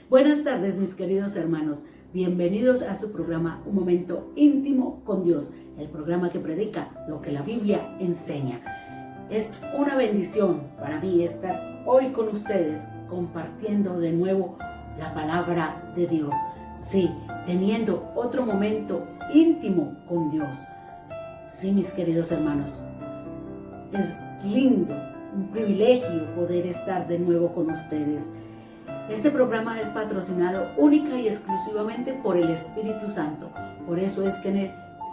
Buenas tardes, mis queridos hermanos. Bienvenidos a su programa Un Momento Íntimo con Dios, el programa que predica lo que la Biblia enseña. Es una bendición para mí estar hoy con ustedes compartiendo de nuevo la palabra de Dios. Sí, teniendo otro momento íntimo con Dios. Sí, mis queridos hermanos, es lindo, un privilegio poder estar de nuevo con ustedes. Este programa es patrocinado única y exclusivamente por el Espíritu Santo. Por eso es que en él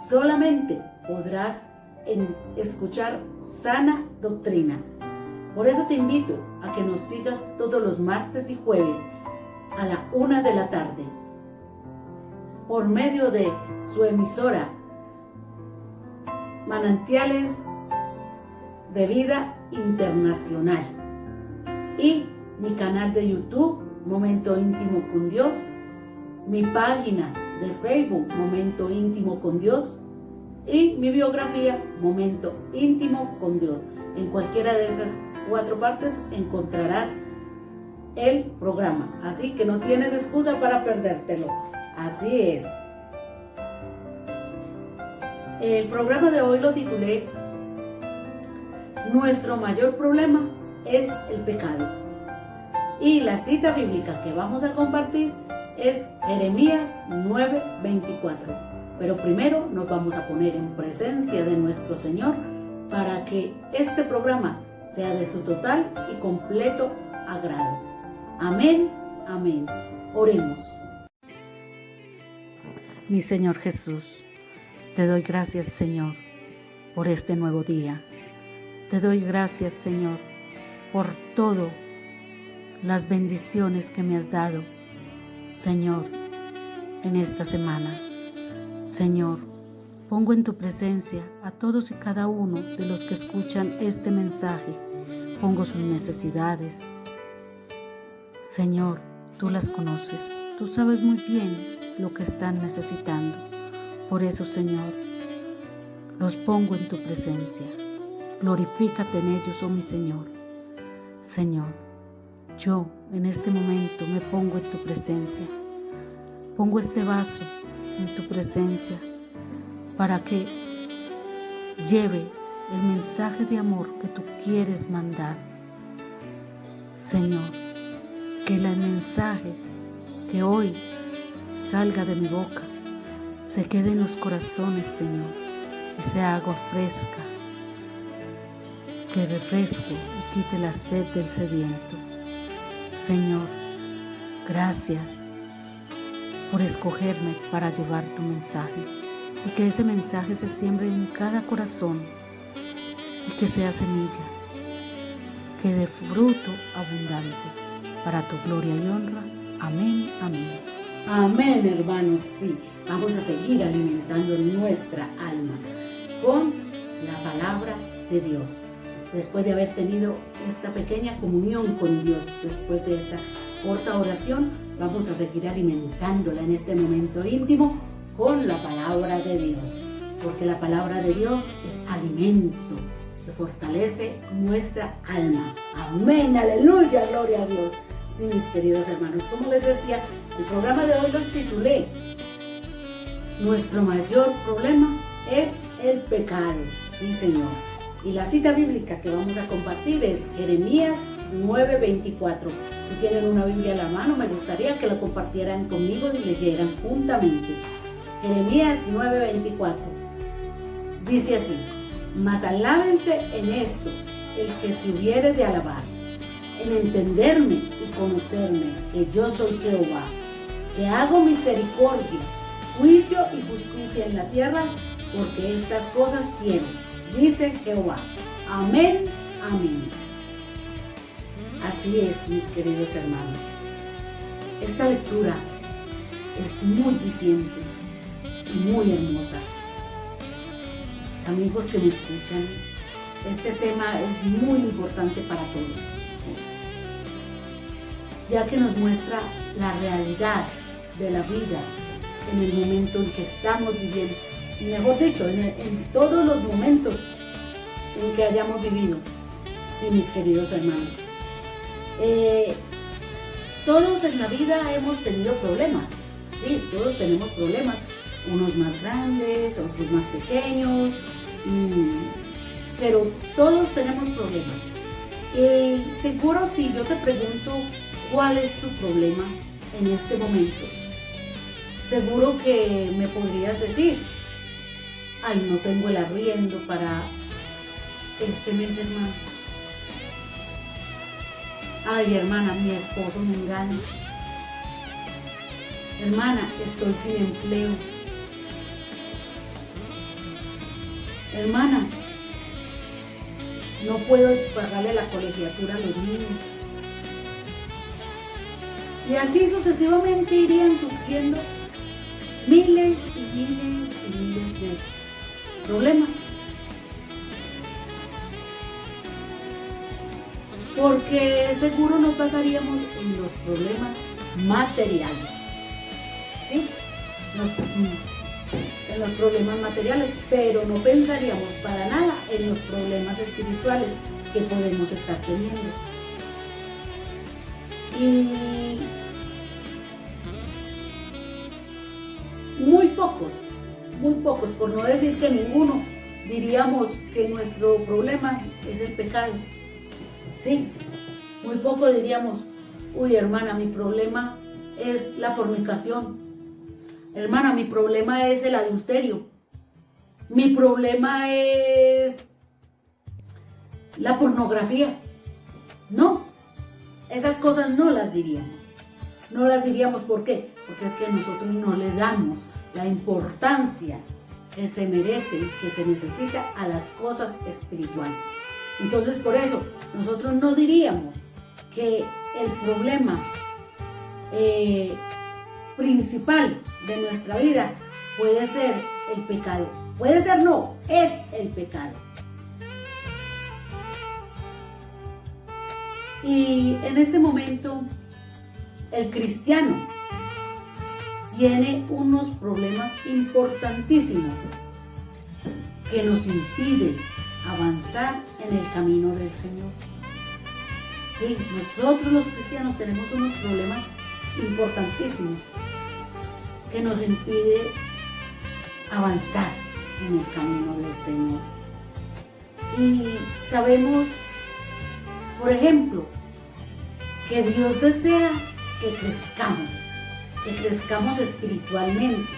solamente podrás escuchar sana doctrina. Por eso te invito a que nos sigas todos los martes y jueves a la 1 de la tarde por medio de su emisora Manantiales de Vida Internacional y mi canal de YouTube Momento Íntimo con Dios, mi página de Facebook Momento Íntimo con Dios y mi biografía Momento Íntimo con Dios. En cualquiera de esas 4 partes encontrarás el programa, así que no tienes excusa para perdértelo. Así es. El programa de hoy lo titulé Nuestro mayor problema es el pecado. Y la cita bíblica que vamos a compartir es Jeremías 9:24. Pero primero nos vamos a poner en presencia de nuestro Señor para que este programa sea de su total y completo agrado. Amén, amén. Oremos. Mi Señor Jesús, te doy gracias, Señor, por este nuevo día. Te doy gracias, Señor, por todo las bendiciones que me has dado, Señor, en esta semana. Señor, pongo en tu presencia a todos y cada uno de los que escuchan este mensaje. Pongo sus necesidades. Señor, tú las conoces. Tú sabes muy bien lo que están necesitando. Por eso, Señor, los pongo en tu presencia. Glorifícate en ellos, oh mi Señor. Señor, yo en este momento me pongo en tu presencia. Pongo este vaso en tu presencia para que lleve el mensaje de amor que tú quieres mandar. Señor, que el mensaje que hoy salga de mi boca se quede en los corazones, Señor, y sea agua fresca que refresque y quite la sed del sediento. Señor, gracias por escogerme para llevar tu mensaje y que ese mensaje se siembre en cada corazón y que sea semilla, que dé fruto abundante para tu gloria y honra. Amén, amén. Amén, hermanos, sí, vamos a seguir alimentando nuestra alma con la palabra de Dios. Después de haber tenido esta pequeña comunión con Dios, después de esta corta oración, vamos a seguir alimentándola en este momento íntimo con la palabra de Dios, porque la palabra de Dios es alimento que fortalece nuestra alma. Amén, aleluya, gloria a Dios. Sí, mis queridos hermanos, como les decía, el programa de hoy los titulé Nuestro mayor problema es el pecado. Sí, Señor. Y la cita bíblica que vamos a compartir es Jeremías 9:24. Si tienen una Biblia a la mano, me gustaría que la compartieran conmigo y leyeran juntamente. Jeremías 9:24. Dice así: Mas alábense en esto el que se hubiere de alabar, en entenderme y conocerme, que yo soy Jehová, que hago misericordia, juicio y justicia en la tierra, porque estas cosas quiero, dice Jehová. Amén, amén. Así es, mis queridos hermanos. Esta lectura es muy diciente y muy hermosa. Amigos que me escuchan, este tema es muy importante para todos, ya que nos muestra la realidad de la vida en el momento en que estamos viviendo, y mejor dicho, en todos los momentos en que hayamos vivido. Sí, mis queridos hermanos. todos en la vida hemos tenido problemas, sí, todos tenemos problemas, unos más grandes, otros más pequeños, pero todos tenemos problemas. Seguro si yo te pregunto cuál es tu problema en este momento, seguro que me podrías decir, ay, no tengo el arriendo para este mes, hermano. Ay, hermana, mi esposo me engaña. Hermana, estoy sin empleo. Hermana, no puedo pagarle la colegiatura a los niños. Y así sucesivamente irían surgiendo miles y miles y miles de problemas. Porque seguro nos basaríamos en los problemas materiales, ¿sí? En los problemas materiales, pero no pensaríamos para nada en los problemas espirituales que podemos estar teniendo. Y muy pocos, por no decir que ninguno, diríamos que nuestro problema es el pecado. Sí, muy poco diríamos, uy, hermana, mi problema es la fornicación. Hermana, mi problema es el adulterio. Mi problema es la pornografía. No, esas cosas no las diríamos. No las diríamos, ¿por qué? Porque es que nosotros no le damos la importancia que se merece y que se necesita a las cosas espirituales. Entonces, por eso, nosotros no diríamos que el problema principal de nuestra vida puede ser el pecado. Puede ser, no, es el pecado. Y en este momento, el cristiano tiene unos problemas importantísimos que nos impiden avanzar en el camino del Señor. Sí, nosotros los cristianos tenemos unos problemas importantísimos que nos impiden avanzar en el camino del Señor. Y sabemos, por ejemplo, que Dios desea que crezcamos espiritualmente,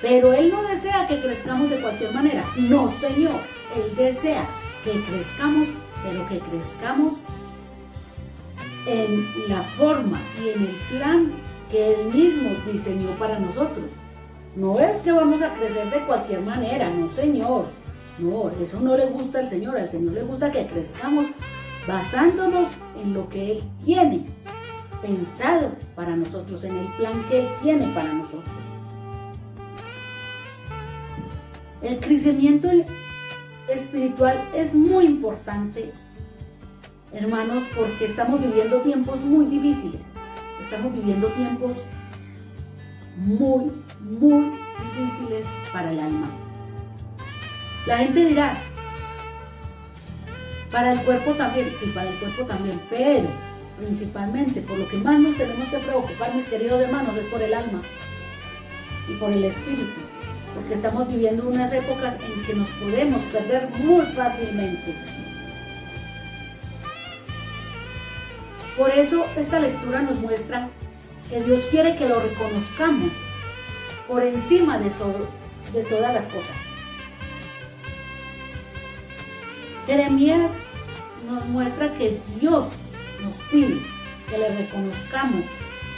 pero Él no desea que crezcamos de cualquier manera. No, Señor, Él desea que crezcamos, pero que crezcamos en la forma y en el plan que Él mismo diseñó para nosotros. No es que vamos a crecer de cualquier manera, no, Señor. No, eso no le gusta al Señor. Al Señor le gusta que crezcamos basándonos en lo que Él tiene pensado para nosotros, en el plan que Él tiene para nosotros. El crecimiento espiritual es muy importante, hermanos, porque estamos viviendo tiempos muy difíciles. Estamos viviendo tiempos muy, muy difíciles para el alma. La gente dirá, para el cuerpo también, sí, para el cuerpo también, pero principalmente por lo que más nos tenemos que preocupar, mis queridos hermanos, es por el alma y por el espíritu, porque estamos viviendo unas épocas en que nos podemos perder muy fácilmente. Por eso esta lectura nos muestra que Dios quiere que lo reconozcamos por encima de todas las cosas. Jeremías nos muestra que Dios nos pide que le reconozcamos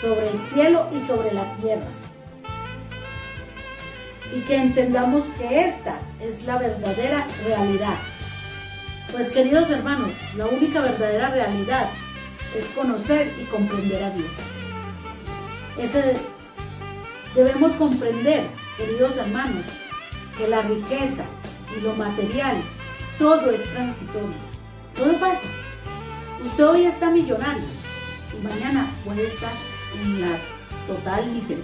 sobre el cielo y sobre la tierra, y que entendamos que esta es la verdadera realidad. Pues, queridos hermanos, la única verdadera realidad es conocer y comprender a Dios. Debemos comprender, queridos hermanos, que la riqueza y lo material, todo es transitorio, todo pasa. Usted hoy está millonario y mañana puede estar en la total miseria.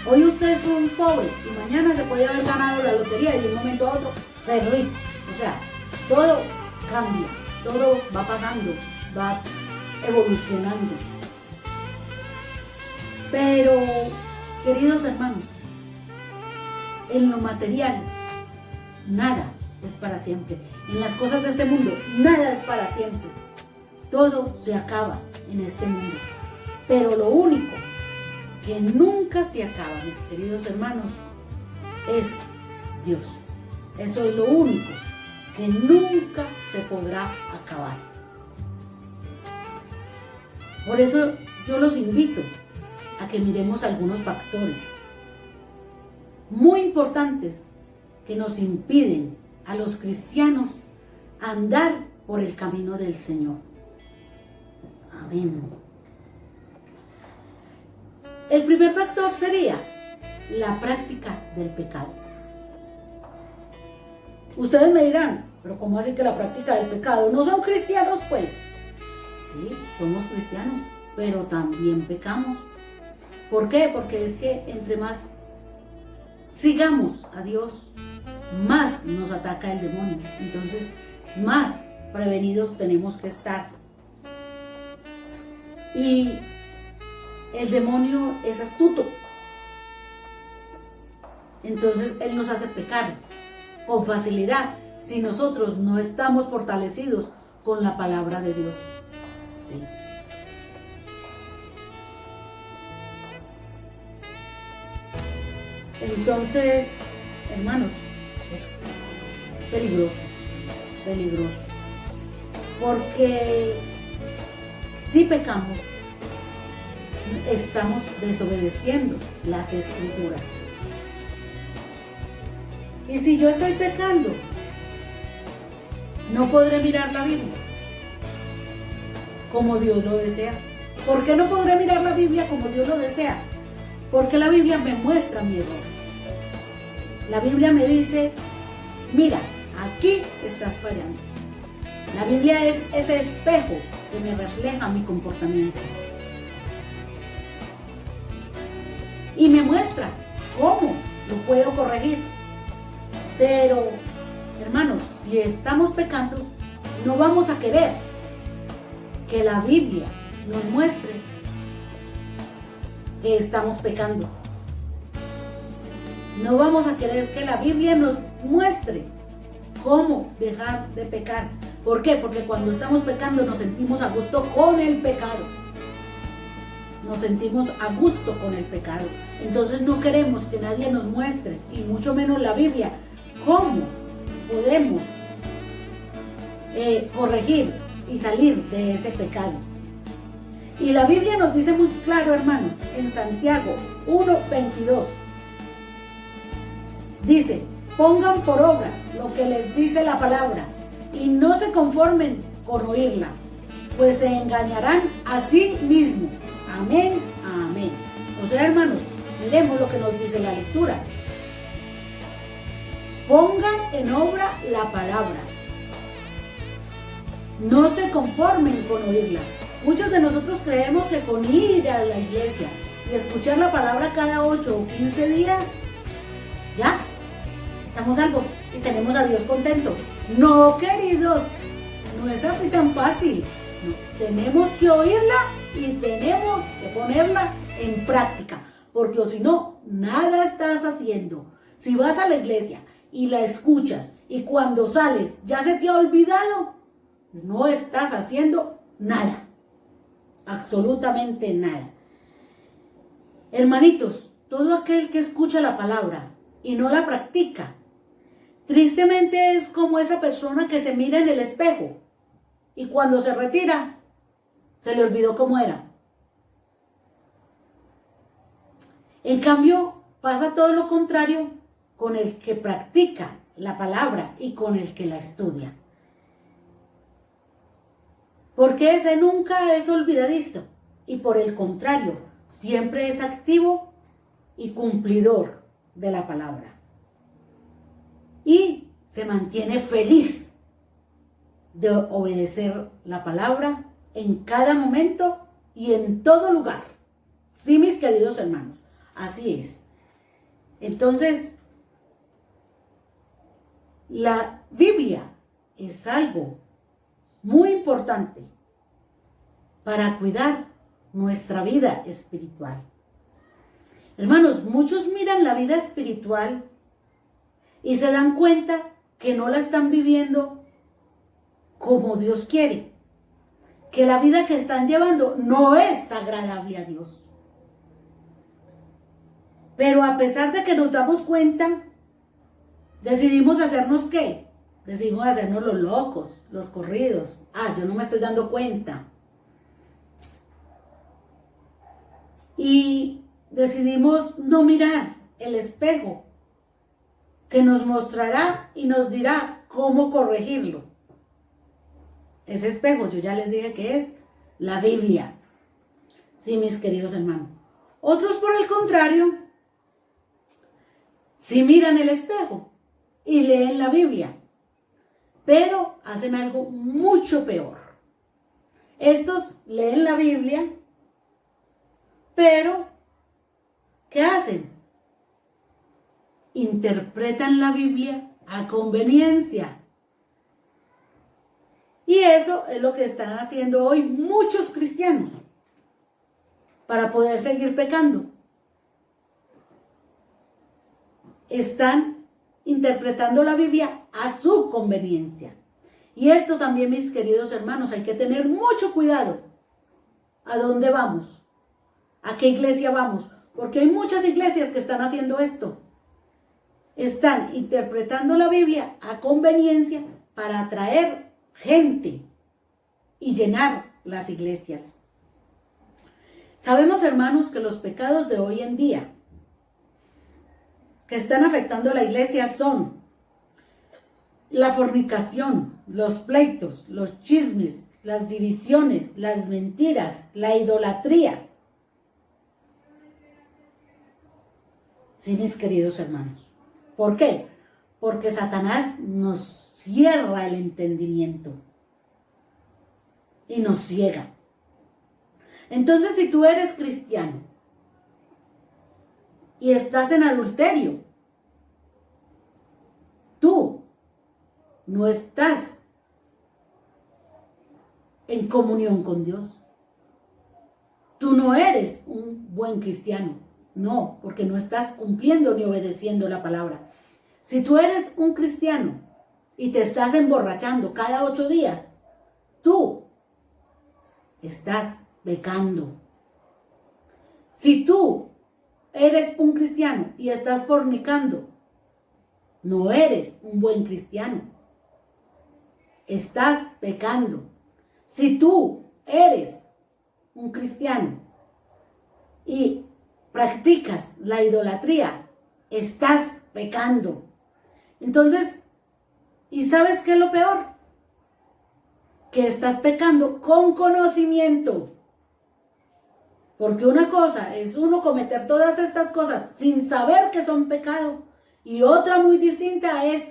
Hoy usted es un pobre y mañana se puede haber ganado la lotería y de un momento a otro ser rico. O sea, todo cambia, todo va pasando, va evolucionando. Pero, queridos hermanos, en lo material, nada es para siempre. En las cosas de este mundo, nada es para siempre. Todo se acaba en este mundo. Pero lo único que nunca se acaba, mis queridos hermanos, es Dios. Eso es lo único que nunca se podrá acabar. Por eso yo los invito a que miremos algunos factores muy importantes que nos impiden a los cristianos andar por el camino del Señor. Amén. El primer factor sería la práctica del pecado. Ustedes me dirán, pero ¿cómo así que la práctica del pecado? ¿No son cristianos, pues? Sí, somos cristianos, pero también pecamos. ¿Por qué? Porque es que entre más sigamos a Dios, más nos ataca el demonio. Entonces, más prevenidos tenemos que estar. Y el demonio es astuto. Entonces, él nos hace pecar con facilidad si nosotros no estamos fortalecidos con la palabra de Dios. Sí. Entonces, hermanos, es peligroso, peligroso. Porque si pecamos, estamos desobedeciendo las Escrituras. Y si yo estoy pecando, no podré mirar la Biblia como Dios lo desea. ¿Por qué no podré mirar la Biblia como Dios lo desea? Porque la Biblia me muestra mi error. La Biblia me dice, mira, aquí estás fallando. La Biblia es ese espejo que me refleja mi comportamiento. Y me muestra cómo lo puedo corregir. Pero, hermanos, si estamos pecando, no vamos a querer que la Biblia nos muestre que estamos pecando. No vamos a querer que la Biblia nos muestre cómo dejar de pecar. ¿Por qué? Porque cuando estamos pecando nos sentimos a gusto con el pecado. Nos sentimos a gusto con el pecado. Entonces no queremos que nadie nos muestre, y mucho menos la Biblia, cómo podemos corregir y salir de ese pecado. Y la Biblia nos dice muy claro, hermanos, en Santiago 1:22. Dice, pongan por obra lo que les dice la palabra y no se conformen con oírla, pues se engañarán a sí mismos. Amén, amén. O sea, hermanos, miremos lo que nos dice la lectura. Pongan en obra la palabra. No se conformen con oírla. Muchos de nosotros creemos que con ir a la iglesia y escuchar la palabra cada 8 o 15 días, ya, estamos salvos y tenemos a Dios contento. No, queridos, no es así tan fácil. No, tenemos que oírla y tenemos que ponerla en práctica, porque o si no, nada estás haciendo. Si vas a la iglesia y la escuchas y cuando sales ya se te ha olvidado, no estás haciendo nada, absolutamente nada. Hermanitos, todo aquel que escucha la palabra y no la practica, tristemente es como esa persona que se mira en el espejo y cuando se retira, se le olvidó cómo era. En cambio, pasa todo lo contrario con el que practica la palabra y con el que la estudia. Porque ese nunca es olvidadizo y por el contrario, siempre es activo y cumplidor de la palabra. Y se mantiene feliz de obedecer la palabra en cada momento y en todo lugar. Sí, mis queridos hermanos, así es. Entonces, la Biblia es algo muy importante para cuidar nuestra vida espiritual. Hermanos, muchos miran la vida espiritual y se dan cuenta que no la están viviendo como Dios quiere, que la vida que están llevando no es agradable a Dios. Pero a pesar de que nos damos cuenta, decidimos hacernos ¿qué? Decidimos hacernos los locos, los corridos. Yo no me estoy dando cuenta. Y decidimos no mirar el espejo que nos mostrará y nos dirá cómo corregirlo. Ese espejo, yo ya les dije que es la Biblia. Sí, mis queridos hermanos. Otros, por el contrario, sí miran el espejo y leen la Biblia, pero hacen algo mucho peor. Estos leen la Biblia, pero ¿qué hacen? Interpretan la Biblia a conveniencia. Y eso es lo que están haciendo hoy muchos cristianos para poder seguir pecando. Están interpretando la Biblia a su conveniencia. Y esto también, mis queridos hermanos, hay que tener mucho cuidado. ¿A dónde vamos? ¿A qué iglesia vamos? Porque hay muchas iglesias que están haciendo esto. Están interpretando la Biblia a conveniencia para atraer gente y llenar las iglesias. Sabemos, hermanos, que los pecados de hoy en día que están afectando a la iglesia son la fornicación, los pleitos, los chismes, las divisiones, las mentiras, la idolatría. Sí, mis queridos hermanos. ¿Por qué? Porque Satanás nos cierra el entendimiento y nos ciega. Entonces, si tú eres cristiano y estás en adulterio, tú no estás en comunión con Dios. Tú no eres un buen cristiano. No, porque no estás cumpliendo ni obedeciendo la palabra. Si tú eres un cristiano y te estás emborrachando cada 8 días, tú estás pecando. Si tú eres un cristiano y estás fornicando, no eres un buen cristiano. Estás pecando. Si tú eres un cristiano y practicas la idolatría, estás pecando. Entonces, ¿y sabes qué es lo peor? Que estás pecando con conocimiento. Porque una cosa es uno cometer todas estas cosas sin saber que son pecado. Y otra muy distinta es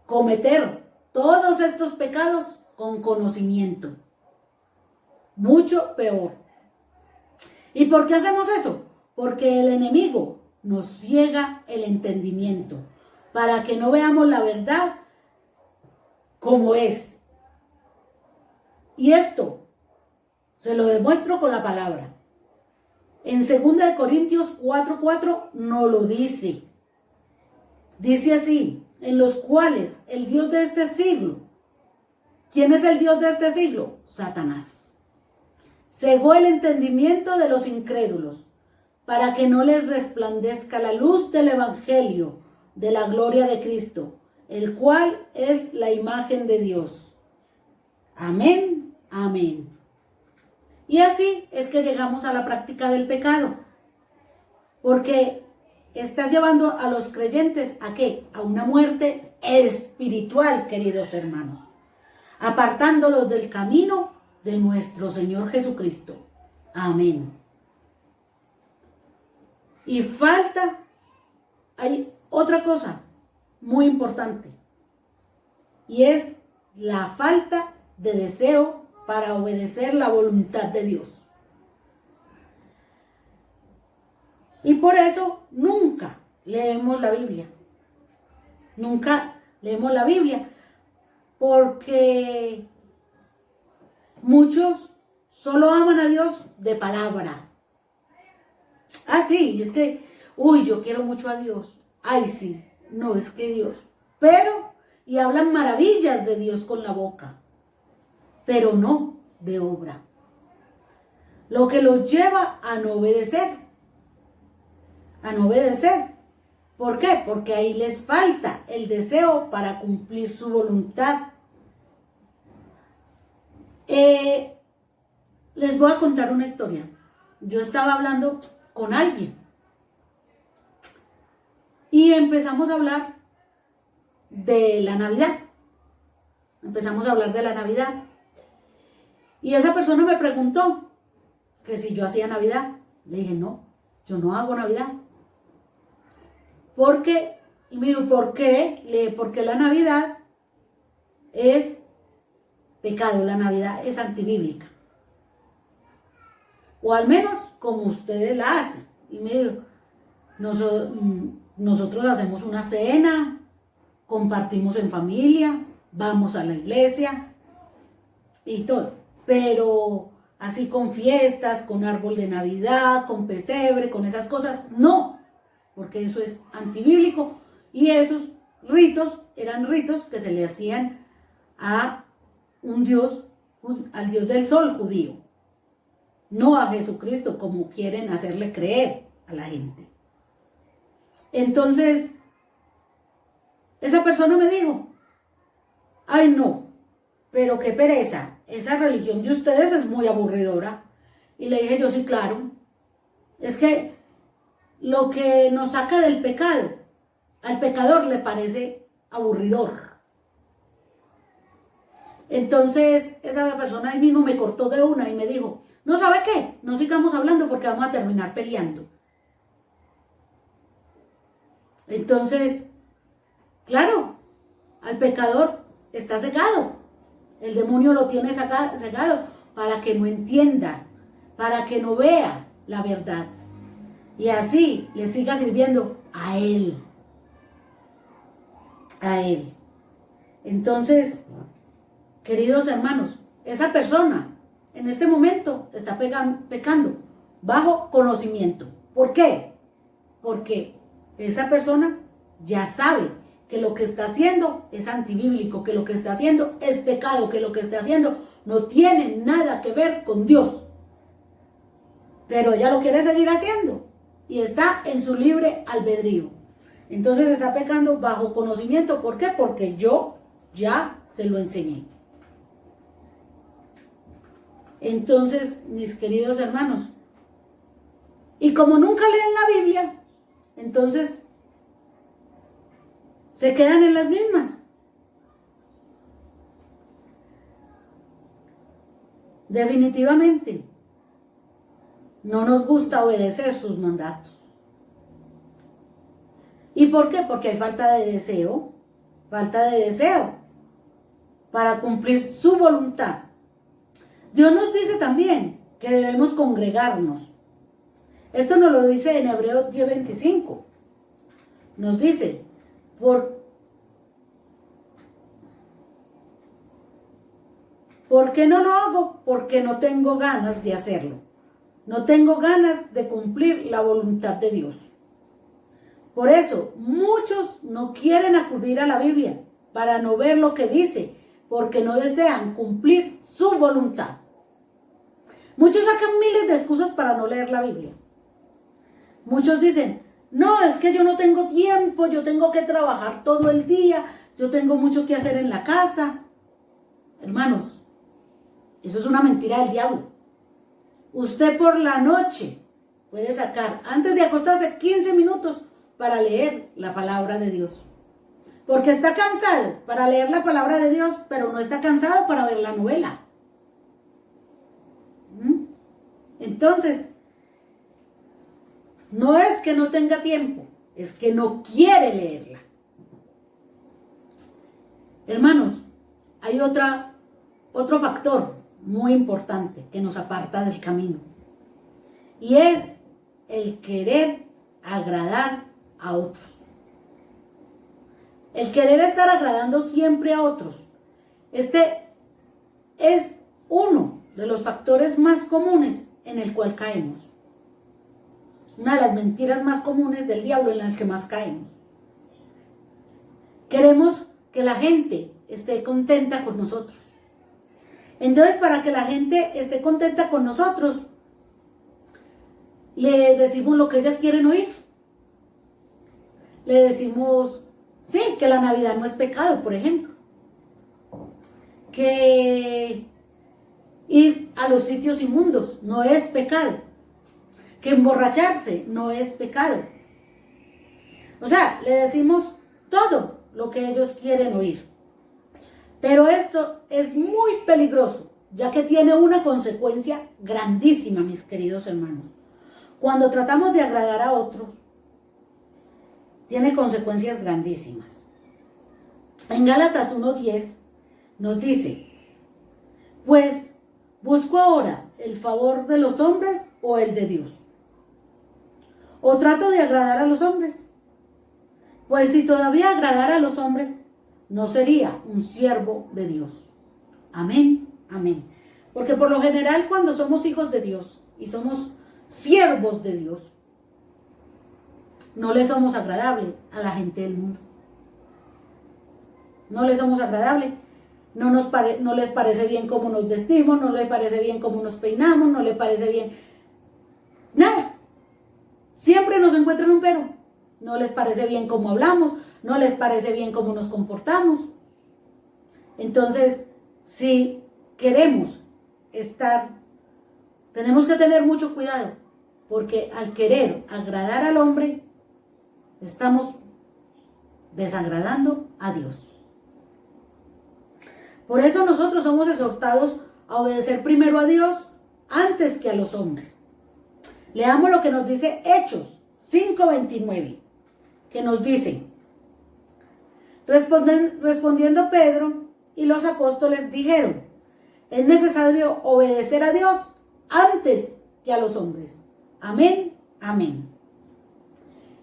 cometer todos estos pecados con conocimiento. Mucho peor. ¿Y por qué hacemos eso? Porque el enemigo nos ciega el entendimiento para que no veamos la verdad como es. Y esto se lo demuestro con la palabra. En 2 Corintios 4:4 nos lo dice. Dice así, en los cuales el Dios de este siglo, ¿quién es el Dios de este siglo? Satanás. Cegó el entendimiento de los incrédulos, para que no les resplandezca la luz del Evangelio de la gloria de Cristo, el cual es la imagen de Dios. Amén, amén. Y así es que llegamos a la práctica del pecado, porque está llevando a los creyentes ¿a qué? A una muerte espiritual, queridos hermanos, apartándolos del camino de nuestro Señor Jesucristo. Amén. Y hay otra cosa muy importante, y es la falta de deseo para obedecer la voluntad de Dios. Y por eso nunca leemos la Biblia. Nunca leemos la Biblia, porque muchos solo aman a Dios de palabra. Ah, sí, es que, uy, yo quiero mucho a Dios. Ay, sí, no, es que Dios. Pero, y hablan maravillas de Dios con la boca, pero no de obra. Lo que los lleva a no obedecer. A no obedecer. ¿Por qué? Porque ahí les falta el deseo para cumplir su voluntad. Les voy a contar una historia. Yo estaba hablando con alguien y empezamos a hablar de la Navidad. Empezamos a hablar de la Navidad. Y esa persona me preguntó que si yo hacía Navidad. Le dije, no, yo no hago Navidad. ¿Por qué? Y me dijo, ¿por qué? Porque la Navidad es pecado, la Navidad es antibíblica. O al menos como ustedes la hacen. Y me dijo, nosotros hacemos una cena, compartimos en familia, vamos a la iglesia y todo. Pero así con fiestas, con árbol de Navidad, con pesebre, con esas cosas, no. Porque eso es antibíblico. Y esos ritos eran ritos que se le hacían a un dios, al dios del sol judío. No a Jesucristo como quieren hacerle creer a la gente. Entonces, esa persona me dijo, ay no, pero qué pereza, esa religión de ustedes es muy aburridora. Y le dije yo, sí, claro, es que lo que nos saca del pecado, al pecador le parece aburridor. Entonces, esa persona ahí mismo me cortó de una y me dijo, ¿no sabe qué? No sigamos hablando porque vamos a terminar peleando. Entonces, claro, al pecador está cegado. El demonio lo tiene cegado para que no entienda, para que no vea la verdad. Y así le siga sirviendo a él. A él. Entonces, queridos hermanos, esa persona en este momento está pecando bajo conocimiento. ¿Por qué? Porque esa persona ya sabe que lo que está haciendo es antibíblico, que lo que está haciendo es pecado, que lo que está haciendo no tiene nada que ver con Dios. Pero ella lo quiere seguir haciendo y está en su libre albedrío. Entonces está pecando bajo conocimiento. ¿Por qué? Porque yo ya se lo enseñé. Entonces, mis queridos hermanos, y como nunca leen la Biblia, entonces se quedan en las mismas. Definitivamente, no nos gusta obedecer sus mandatos. ¿Y por qué? Porque hay falta de deseo para cumplir su voluntad. Dios nos dice también que debemos congregarnos. Esto nos lo dice en Hebreos 10:25. Nos dice, ¿por qué no lo hago? Porque no tengo ganas de hacerlo. No tengo ganas de cumplir la voluntad de Dios. Por eso, muchos no quieren acudir a la Biblia para no ver lo que dice, porque no desean cumplir su voluntad. Muchos sacan miles de excusas para no leer la Biblia. Muchos dicen, no, es que yo no tengo tiempo, yo tengo que trabajar todo el día, yo tengo mucho que hacer en la casa. Hermanos, eso es una mentira del diablo. Usted por la noche puede sacar, antes de acostarse, 15 minutos para leer la palabra de Dios. Porque está cansado para leer la palabra de Dios, pero no está cansado para ver la novela. Entonces, no es que no tenga tiempo, es que no quiere leerla. Hermanos, hay otro factor muy importante que nos aparta del camino. Y es el querer agradar a otros. El querer estar agradando siempre a otros. Este es uno de los factores más comunes en el cual caemos. una de las mentiras más comunes del diablo en las que más caemos. Queremos que la gente esté contenta con nosotros. Entonces, para que la gente esté contenta con nosotros, le decimos lo que ellas quieren oír. Le decimos, sí, que la Navidad no es pecado, por ejemplo. Que ir a los sitios inmundos no es pecado. Que emborracharse no es pecado. O sea, le decimos todo lo que ellos quieren oír. Pero esto es muy peligroso, ya que tiene una consecuencia grandísima, mis queridos hermanos. Cuando tratamos de agradar a otros, tiene consecuencias grandísimas. En Gálatas 1:10 nos dice, pues, ¿busco ahora el favor de los hombres o el de Dios? ¿O trato de agradar a los hombres? Pues si todavía agradara a los hombres, no sería un siervo de Dios. Amén, amén. Porque por lo general cuando somos hijos de Dios y somos siervos de Dios, no le somos agradables a la gente del mundo. No le somos agradables. No les parece bien cómo nos vestimos, no les parece bien cómo nos peinamos, no les parece bien nada. Siempre nos encuentran un pero. No les parece bien cómo hablamos, no les parece bien cómo nos comportamos. Entonces, si queremos tenemos que tener mucho cuidado, porque al querer agradar al hombre, estamos desagradando a Dios. Por eso nosotros somos exhortados a obedecer primero a Dios antes que a los hombres. Leamos lo que nos dice Hechos 5:29, que nos dice, respondiendo Pedro y los apóstoles dijeron, es necesario obedecer a Dios antes que a los hombres. Amén, amén.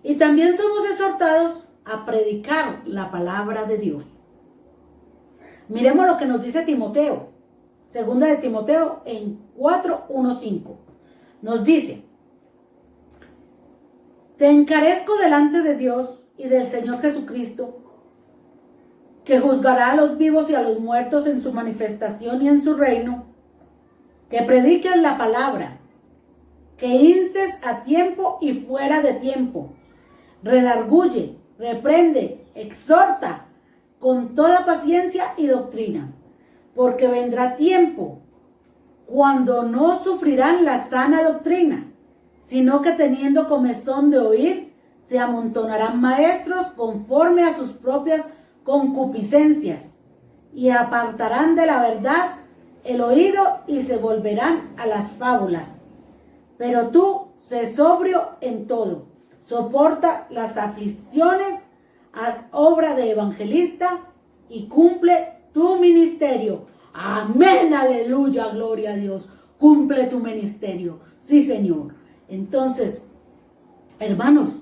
Y también somos exhortados a predicar la palabra de Dios. Miremos lo que nos dice Timoteo, segunda de Timoteo en 4:1-5. Nos dice, te encarezco delante de Dios y del Señor Jesucristo, que juzgará a los vivos y a los muertos en su manifestación y en su reino, que prediques la palabra, que instes a tiempo y fuera de tiempo, redarguye, reprende, exhorta con toda paciencia y doctrina, porque vendrá tiempo cuando no sufrirán la sana doctrina, sino que teniendo comezón de oír, se amontonarán maestros conforme a sus propias concupiscencias, y apartarán de la verdad el oído y se volverán a las fábulas. Pero tú, sé sobrio en todo, soporta las aflicciones, haz obra de evangelista y cumple tu ministerio. Amén, aleluya, gloria a Dios. Cumple tu ministerio. Sí, Señor. Entonces, hermanos,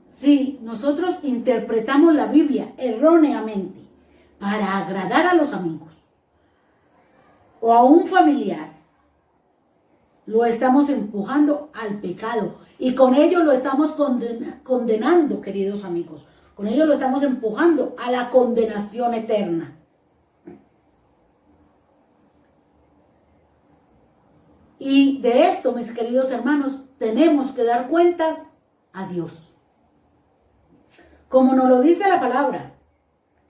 si nosotros interpretamos la Biblia erróneamente para agradar a los amigos o a un familiar, lo estamos empujando al pecado y con ello lo estamos condenando, queridos amigos. Con ello lo estamos empujando a la condenación eterna. Y de esto, mis queridos hermanos, tenemos que dar cuentas a Dios. Como nos lo dice la palabra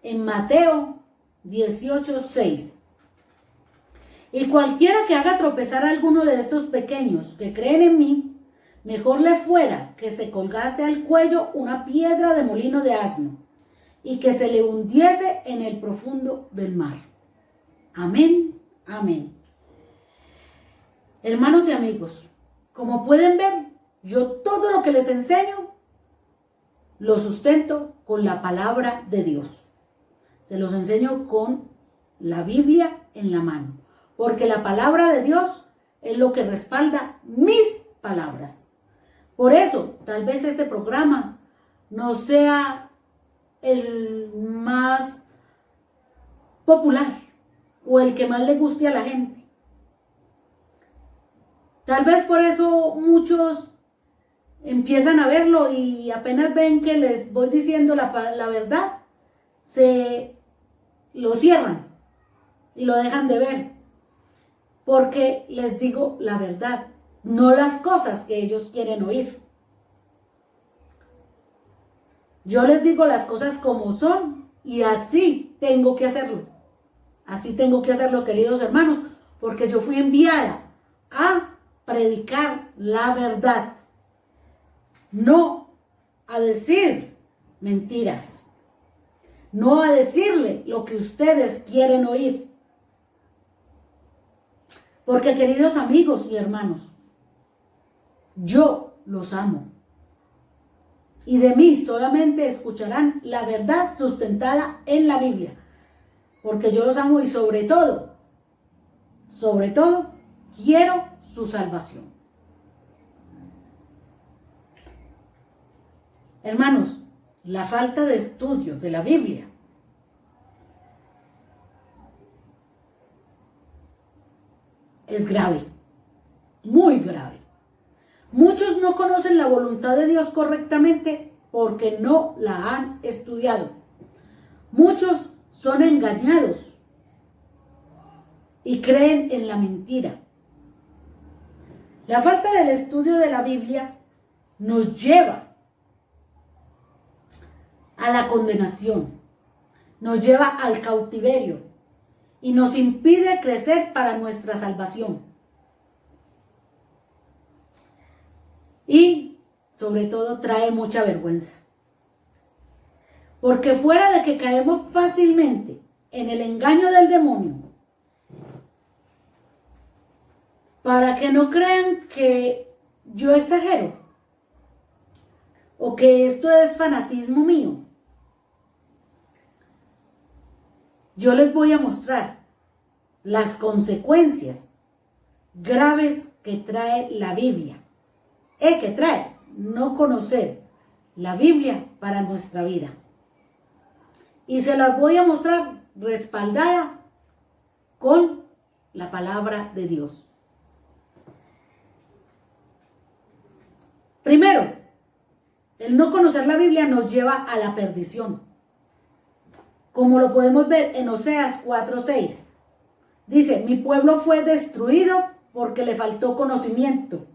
en Mateo 18:6. Y cualquiera que haga tropezar a alguno de estos pequeños que creen en mí, mejor le fuera que se colgase al cuello una piedra de molino de asno y que se le hundiese en el profundo del mar. Amén, amén. Hermanos y amigos, como pueden ver, yo todo lo que les enseño lo sustento con la palabra de Dios. Se los enseño con la Biblia en la mano, porque la palabra de Dios es lo que respalda mis palabras. Por eso, tal vez este programa no sea el más popular o el que más le guste a la gente. Tal vez por eso muchos empiezan a verlo y apenas ven que les voy diciendo la verdad, se lo cierran y lo dejan de ver, porque les digo la verdad, no las cosas que ellos quieren oír. Yo les digo las cosas como son y así tengo que hacerlo. Así tengo que hacerlo, queridos hermanos, porque yo fui enviada a predicar la verdad, no a decir mentiras, no a decirle lo que ustedes quieren oír. Porque, queridos amigos y hermanos, yo los amo. Y de mí solamente escucharán la verdad sustentada en la Biblia. Porque yo los amo y sobre todo, quiero su salvación. Hermanos, la falta de estudio de la Biblia es grave, muy grave. Muchos no conocen la voluntad de Dios correctamente porque no la han estudiado. Muchos son engañados y creen en la mentira. La falta del estudio de la Biblia nos lleva a la condenación, nos lleva al cautiverio y nos impide crecer para nuestra salvación. Y sobre todo trae mucha vergüenza. Porque fuera de que caemos fácilmente en el engaño del demonio, para que no crean que yo exagero o que esto es fanatismo mío, yo les voy a mostrar las consecuencias graves que trae la Biblia. Que trae no conocer la Biblia para nuestra vida. Y se las voy a mostrar respaldada con la palabra de Dios. Primero, el no conocer la Biblia nos lleva a la perdición. Como lo podemos ver en Oseas 4:6. Dice, mi pueblo fue destruido porque le faltó conocimiento.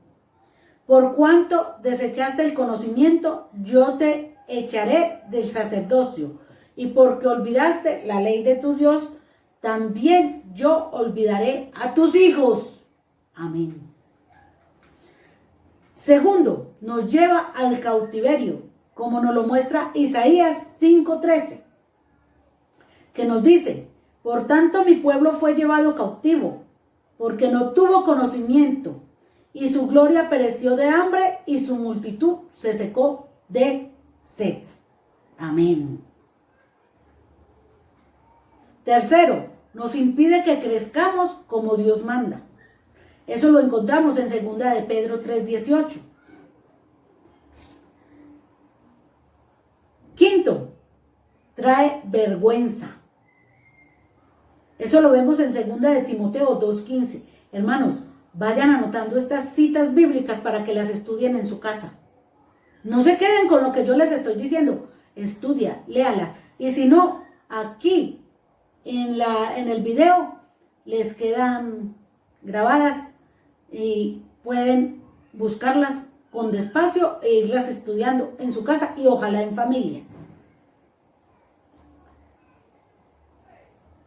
Por cuanto desechaste el conocimiento, yo te echaré del sacerdocio. Y porque olvidaste la ley de tu Dios, también yo olvidaré a tus hijos. Amén. Segundo, nos lleva al cautiverio, como nos lo muestra Isaías 5:13, que nos dice, por tanto mi pueblo fue llevado cautivo, porque no tuvo conocimiento, y su gloria pereció de hambre, y su multitud se secó de sed. Amén. Tercero, nos impide que crezcamos como Dios manda. Eso lo encontramos en 2 de Pedro 3:18. Quinto, trae vergüenza. Eso lo vemos en 2 de Timoteo 2:15. Hermanos, vayan anotando estas citas bíblicas para que las estudien en su casa. No se queden con lo que yo les estoy diciendo. Estudia, léala. Y si no, aquí en el video les quedan grabadas y pueden buscarlas con despacio e irlas estudiando en su casa y ojalá en familia.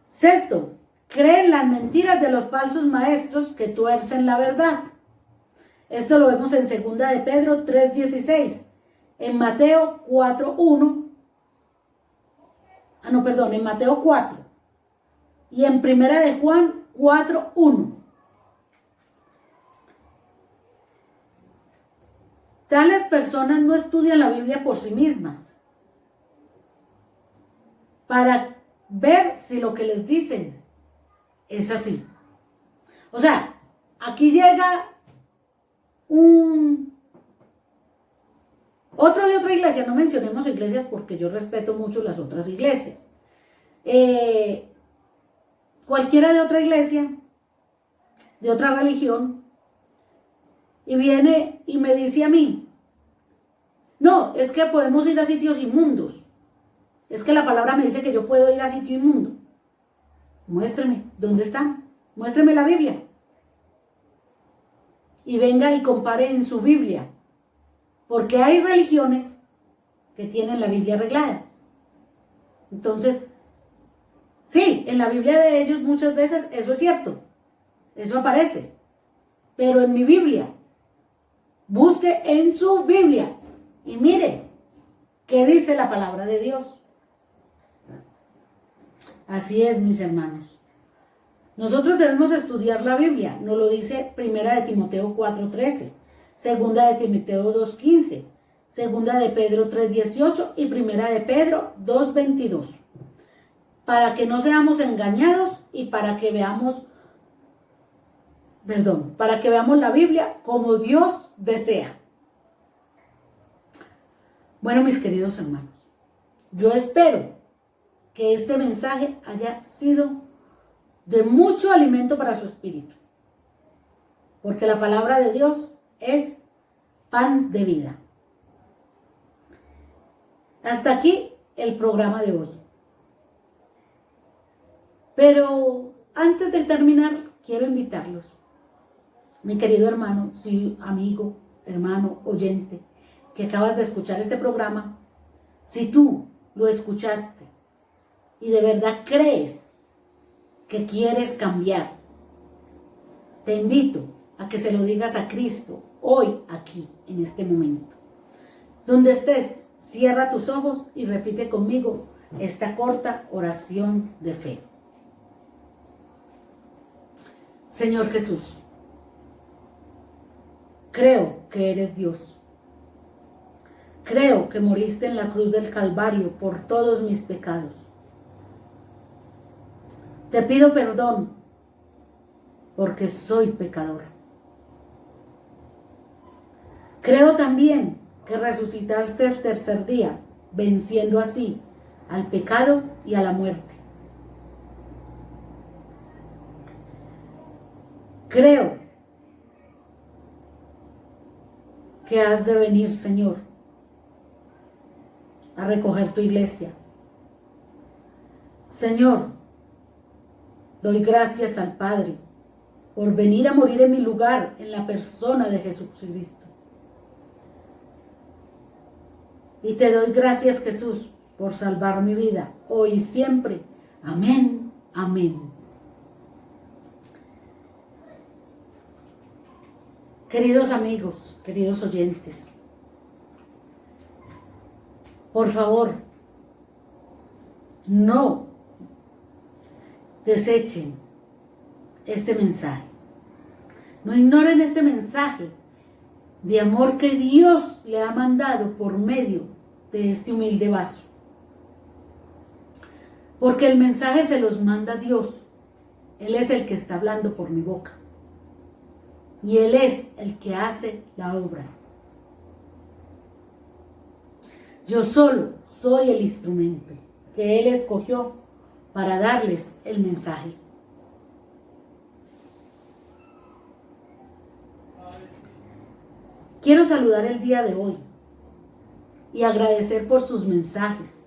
Sexto, cree en las mentiras de los falsos maestros que tuercen la verdad. Esto lo vemos en 2 de Pedro 3:16, en Mateo 4:1, en Mateo 4 y en 1 de Juan 4:1. Tales personas no estudian la Biblia por sí mismas para ver si lo que les dicen es así. O sea, aquí llega otro de otra iglesia, no mencionemos iglesias porque yo respeto mucho las otras iglesias. Cualquiera de otra iglesia, de otra religión, y viene y me dice a mí, No, es que podemos ir a sitios inmundos. Es que la palabra me dice que yo puedo ir a sitio inmundo. Muéstreme, ¿dónde está? Muéstreme la Biblia. Y venga y compare en su Biblia. Porque hay religiones que tienen la Biblia arreglada. Entonces, sí, en la Biblia de ellos muchas veces eso es cierto. Eso aparece. Pero en mi Biblia, busque en su Biblia y mire qué dice la palabra de Dios. Así es, mis hermanos. Nosotros debemos estudiar la Biblia. Nos lo dice 1 de Timoteo 4:13, 2 de Timoteo 2:15, 2 de Pedro 3:18 y 1 de Pedro 2:22. Para que no seamos engañados y para que veamos la Biblia como Dios desea. Bueno, mis queridos hermanos, yo espero que este mensaje haya sido de mucho alimento para su espíritu, porque la palabra de Dios es pan de vida. Hasta aquí el programa de hoy. Pero antes de terminar, quiero invitarlos, mi querido hermano, amigo, hermano, oyente, que acabas de escuchar este programa, si tú lo escuchaste y de verdad crees que quieres cambiar, te invito a que se lo digas a Cristo hoy, aquí, en este momento. Donde estés, cierra tus ojos y repite conmigo esta corta oración de fe. Señor Jesús, creo que eres Dios. Creo que moriste en la cruz del Calvario por todos mis pecados. Te pido perdón porque soy pecador. Creo también que resucitaste el tercer día, venciendo así al pecado y a la muerte. Creo que has de venir, Señor, a recoger tu iglesia. Señor, doy gracias al Padre por venir a morir en mi lugar en la persona de Jesucristo. Y te doy gracias, Jesús, por salvar mi vida hoy y siempre. Amén, amén. Queridos amigos, queridos oyentes, por favor, no desechen este mensaje. No ignoren este mensaje de amor que Dios le ha mandado por medio de este humilde vaso. Porque el mensaje se los manda Dios. Él es el que está hablando por mi boca. Y Él es el que hace la obra. Yo solo soy el instrumento que Él escogió para darles el mensaje. Quiero saludar el día de hoy y agradecer por sus mensajes,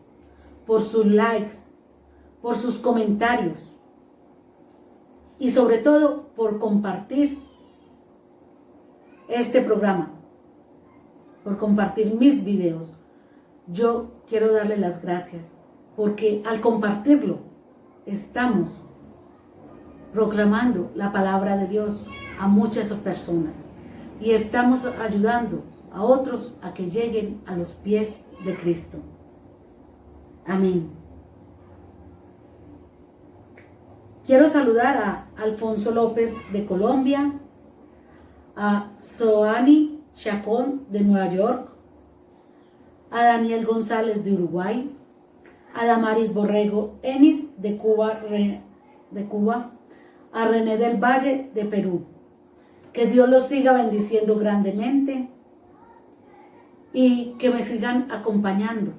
por sus likes, por sus comentarios y sobre todo por compartir este programa, por compartir mis videos. Yo quiero darle las gracias porque al compartirlo estamos proclamando la palabra de Dios a muchas personas y estamos ayudando a otros a que lleguen a los pies de Cristo. Amén. Quiero saludar a Alfonso López de Colombia, a Soani Chacón de Nueva York, a Daniel González de Uruguay, a Damaris Borrego Enis de Cuba, a René del Valle de Perú. Que Dios los siga bendiciendo grandemente y que me sigan acompañando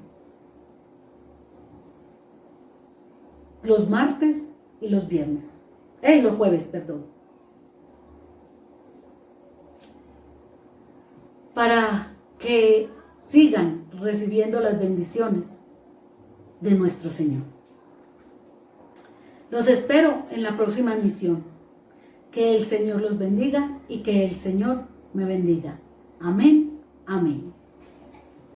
los martes y los viernes, los jueves, perdón, para que sigan recibiendo las bendiciones de nuestro Señor. Los espero en la próxima emisión. Que el Señor los bendiga y que el Señor me bendiga. Amén, amén.